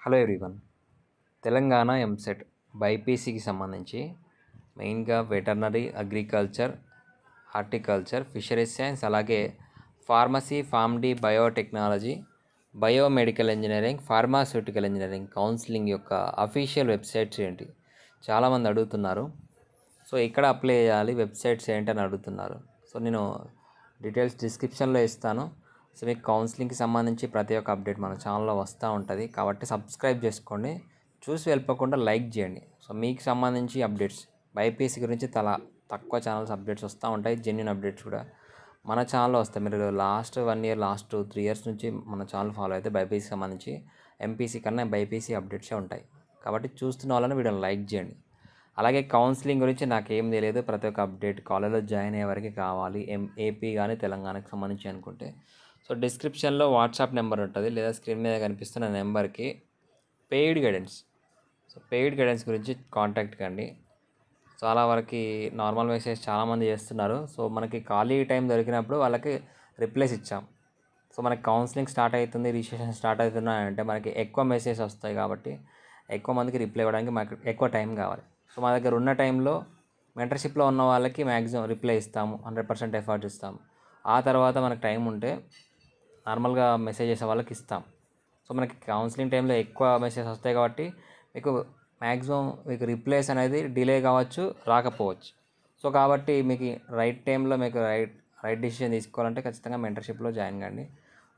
Hello everyone. Telangana EAMCET బైపీసీకి సంబంధించి మెయిన్గా veterinary, agriculture, horticulture, fisheries science, అలాగే pharmacy, Pharm D, biotechnology, biomedical engineering, pharmaceutical engineering counselling యొక్క అఫీషియల్ వెబ్సైట్స్ ఏంటి చాలామంది అడుగుతున్నారు. సో ఇక్కడ అప్లై చేయాలి, వెబ్సైట్స్ ఏంటని అడుగుతున్నారు. సో నేను డీటెయిల్స్ డిస్క్రిప్షన్లో ఇస్తాను. సో మీకు కౌన్సిలింగ్కి సంబంధించి ప్రతి ఒక్క అప్డేట్ మన ఛానల్లో వస్తూ ఉంటుంది, కాబట్టి సబ్స్క్రైబ్ చేసుకోండి, చూసి వెళ్ళిపోకుండా లైక్ చేయండి. సో మీకు సంబంధించి అప్డేట్స్ బైపీసీ గురించి తక్కువ ఛానల్స్ అప్డేట్స్ వస్తూ ఉంటాయి, జెన్యూన్ అప్డేట్స్ కూడా మన ఛానల్లో వస్తాయి. మీరు లాస్ట్ 1 year, లాస్ట్ 3 years నుంచి మన ఛానల్ ఫాలో అయితే బైపీసీ సంబంధించి ఎంపీసీ కన్నా బైపీసీ అప్డేట్సే ఉంటాయి, కాబట్టి చూస్తున్న వాళ్ళని వీడియోని లైక్ చేయండి. అలాగే కౌన్సిలింగ్ గురించి నాకేం తెలియదు, ప్రతి ఒక్క అప్డేట్ కాలేజ్లో జాయిన్ అయ్యే వరకు కావాలి, ఏపీ కానీ తెలంగాణకు సంబంధించి అనుకుంటే సో డిస్క్రిప్షన్లో వాట్సాప్ నెంబర్ ఉంటుంది, లేదా స్క్రీన్ మీద కనిపిస్తున్న నెంబర్కి పెయిడ్ గైడెన్స్ గురించి కాంటాక్ట్ కండి. చాలా వరకు నార్మల్ మెసేజ్ చాలామంది చేస్తున్నారు. సో మనకి ఖాళీ టైం దొరికినప్పుడు వాళ్ళకి రిప్లైస్ ఇచ్చాం. సో మనకి కౌన్సిలింగ్ స్టార్ట్ అవుతుంది, రిజిస్ట్రేషన్ స్టార్ట్ అవుతున్నాయి అంటే మనకి ఎక్కువ మెసేజ్ వస్తాయి, కాబట్టి ఎక్కువ మందికి రిప్లై ఇవ్వడానికి మనకు ఎక్కువ టైం కావాలి. సో మా దగ్గర ఉన్న టైంలో మెంటర్షిప్లో ఉన్న వాళ్ళకి మ్యాక్సిమం రిప్లై ఇస్తాము, 100% ఎఫర్ట్ ఇస్తాము. ఆ తర్వాత మనకు టైం ఉంటే నార్మల్గా మెసేజ్ చేసే వాళ్ళకి ఇస్తాం. సో మనకి కౌన్సిలింగ్ టైంలో ఎక్కువ మెసేజ్ వస్తాయి, కాబట్టి మ్యాక్సిమం మీకు రిప్లైస్ అనేది డిలే కావచ్చు, రాకపోవచ్చు. సో కాబట్టి మీకు రైట్ టైంలో మీకు రైట్ డిసిషన్ తీసుకోవాలంటే ఖచ్చితంగా మెంటర్షిప్లో జాయిన్ కండి.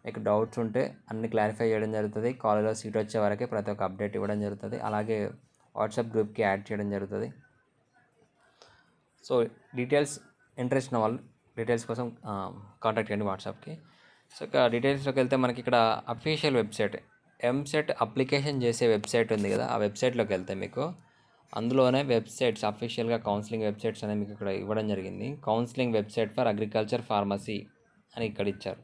మీకు డౌట్స్ ఉంటే అన్ని క్లారిఫై చేయడం జరుగుతుంది, కాలేజ్లో సీట్ వచ్చే వరకే ప్రతి ఒక్క అప్డేట్ ఇవ్వడం జరుగుతుంది, అలాగే వాట్సాప్ గ్రూప్కి యాడ్ చేయడం జరుగుతుంది. సో ఇంట్రెస్ట్ ఉన్న వాళ్ళు డీటెయిల్స్ కోసం కాంటాక్ట్ చేయండి వాట్సాప్కి. సో ఇక డీటెయిల్స్లోకి వెళ్తే మనకి ఇక్కడ అఫీషియల్ వెబ్సైట్ ఎంసెట్ అప్లికేషన్ చేసే వెబ్సైట్ ఉంది కదా, ఆ వెబ్సైట్లోకి వెళ్తే మీకు అందులోనే వెబ్సైట్స్ అఫీషియల్గా కౌన్సిలింగ్ వెబ్సైట్స్ అనేది మీకు ఇక్కడ ఇవ్వడం జరిగింది. Counselling website for agriculture, pharmacy అని ఇక్కడ ఇచ్చారు.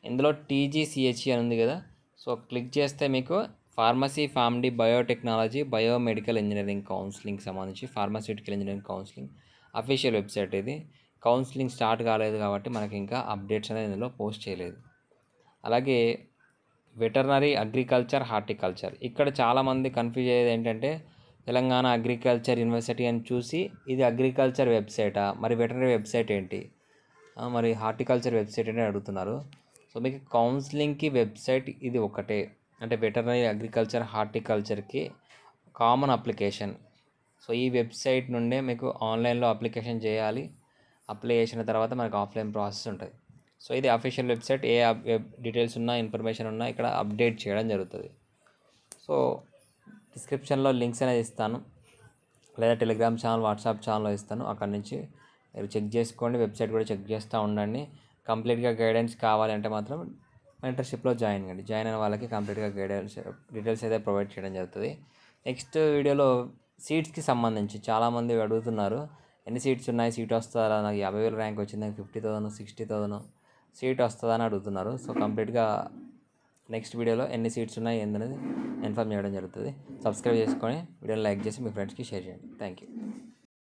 ఇందులో టీజీసీహెచ్ఈ అని ఉంది కదా, సో క్లిక్ చేస్తే మీకు pharmacy, Pharm D, biotechnology, biomedical engineering counselling సంబంధించి pharmaceutical engineering counselling official website ఇది. కౌన్సిలింగ్ స్టార్ట్ కాలేదు కాబట్టి మనకి ఇంకా అప్డేట్స్ అనేది ఇందులో పోస్ట్ చేయలేదు. అలాగే వెటర్నరీ, అగ్రికల్చర్, హార్టికల్చర్ ఇక్కడ చాలామంది కన్ఫ్యూజ్ అయ్యేది ఏంటంటే తెలంగాణ అగ్రికల్చర్ యూనివర్సిటీ అని చూసి ఇది అగ్రికల్చర్ వెబ్సైటా, మరి వెటర్నరీ వెబ్సైట్ ఏంటి, మరి హార్టికల్చర్ వెబ్సైట్ ఏంటి అడుగుతున్నారు. సో మీకు కౌన్సిలింగ్కి వెబ్సైట్ ఇది ఒకటే, అంటే వెటర్నరీ, అగ్రికల్చర్, హార్టికల్చర్కి కామన్ అప్లికేషన్. సో ఈ వెబ్సైట్ నుండే మీకు ఆన్లైన్లో అప్లికేషన్ చేయాలి, అప్లై చేసిన తర్వాత మనకు ఆఫ్లైన్ ప్రాసెస్ ఉంటుంది. సో ఇది అఫీషియల్ వెబ్సైట్, ఏ డీటెయిల్స్ ఉన్నా, ఇన్ఫర్మేషన్ ఉన్నా ఇక్కడ అప్డేట్ చేయడం జరుగుతుంది. సో డిస్క్రిప్షన్లో లింక్స్ అనేది ఇస్తాను, లేదా టెలిగ్రామ్ ఛానల్, వాట్సాప్ ఛానల్లో ఇస్తాను, అక్కడి నుంచి మీరు చెక్ చేసుకోండి, వెబ్సైట్ కూడా చెక్ చేస్తూ ఉండండి. కంప్లీట్గా గైడెన్స్ కావాలంటే మాత్రం మెంటర్షిప్లో జాయిన్ అయిన వాళ్ళకి కంప్లీట్గా గైడెన్స్ డీటెయిల్స్ అయితే ప్రొవైడ్ చేయడం జరుగుతుంది. నెక్స్ట్ వీడియోలో సీట్స్కి సంబంధించి చాలామంది అడుగుతున్నారు, ఎన్ని సీట్స్ ఉన్నాయి, సీట్ వస్తుందా, నాకు 50,000 ర్యాంక్ వచ్చింది, నాకు 50,000, 60,000 సీట్ వస్తుందని అడుగుతున్నారు. సో కంప్లీట్గా నెక్స్ట్ వీడియోలో ఎన్ని సీట్స్ ఉన్నాయి ఏందనేది ఇన్ఫార్మ్ చేయడం జరుగుతుంది. సబ్స్క్రైబ్ చేసుకొని వీడియోని లైక్ చేసి మీ ఫ్రెండ్స్కి షేర్ చేయండి. Thank you.